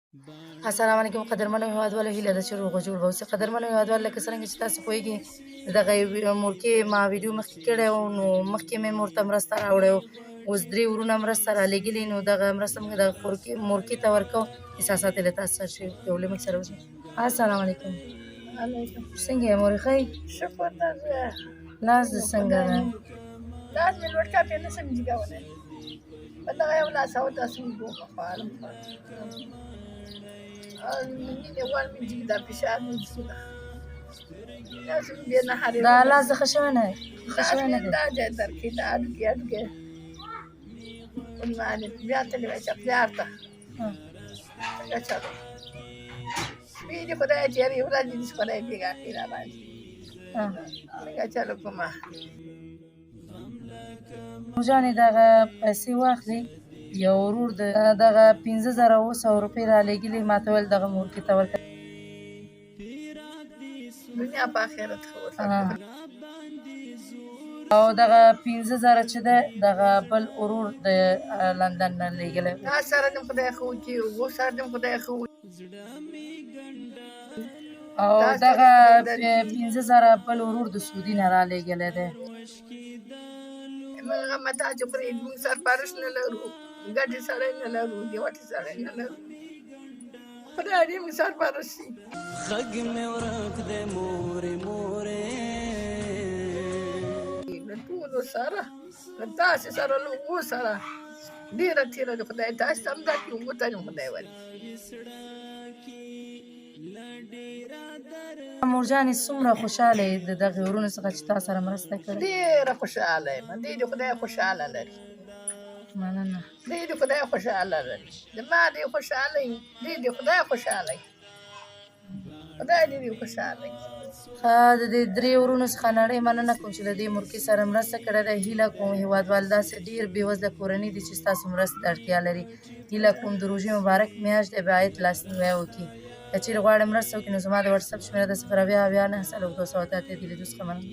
السلام علیکم قدرمنو هیوادوالو، هیله ده چې روغ او جوړ به اوسئ. قدرمنو هیوادوالو، لکه څرنګه چې تاسو پوهېږئ دغه مورکې ما ویډیو مخکې کړی و، نو مخکې مې مور ته مرسته راوړې وه، اوس 3 ورونه مرسته رالېږلي، نو دغه مرسته موږ دغه مورکې ته ورکوو. احساسات یې له تاسو سره شریک کړئ. ولې موږ سره اوسئ. السلام علیکم. علیکم. څنګه یې مورې، ښه یې؟ شکر ده زه. لاس دې څنګه ده؟ لاس مې لوړ کړ، پرې نه شم جګولی. په دغه یو لاس او داسې اوبو خوړم. مینې وړ مې جګ ده، فشار مې جګ ده. داسې مې بې نهارې دا لاس دې ښه شوی نه دی؟ ښه شوی نه دی؟ دا ځای درکې دا اډوکې ونمانې بیا تللی وای چپلیار ته. څنګه چلو سپي دې خدای تېرې ورځې دې خدای بېګا کړي راباندې. څنګه چلو کومه جانې دغه پیسې واخلې، یو ورور دغه 15,000 روپۍ رالېږلي، ما ته ویل دغه مورکې ته ورکړه. دنیا په آخرت ښه ورته. او دغه 15,000 چې ده دغه بل ورور د لندن نه لېږلی. تا سره دې خدای ښه وکړي، اوبو سره دې خدای ښه وکړي. او دغه 15,000 بل ورور د سعودي نه رالېږلی دی. موږ متا چې خورې موږ سرپرست نه لرو، ګټې سړی نه لرو، دیوټې سړی نه لرو. خدای دې موږ سرپرست شي. غږ مې ورک دی مورې مورې له ټولو سره له تاسې سره له اوبو سره ډېره تېره ده. خدای تاسې ته هم درکړي، اوبو ته هم خدای ورکړي. مورجانې څومره خوشحاله یې د دغې ورونو څخه چې تا سره مرسته کړې؟ ډېره خوشحاله یم. دې دې خدای خوشحاله لري. مننه. دې دې خدای خوشحاله لري. زما دې خوشحاله یم، دې دې خدای خوشحاله یم. خدای دې دې خوشحاله یم. د دې 3 ورونو څخه نړۍ مننه کوم چې له دې مورکې سره مرسته کړې ده. هیله کوم هېوادوال داسې ډېر بېوزله کورنۍ دي چې ستاسو مرستې ته اړتیا لري. هیله کوم د روژې مبارک میاشت دی، باید لاسنیوی وکړي. که چېرې غواړئ مرسته وکړي نو زما د وټساپ شمېره ده 080 9 283 څخه مننه.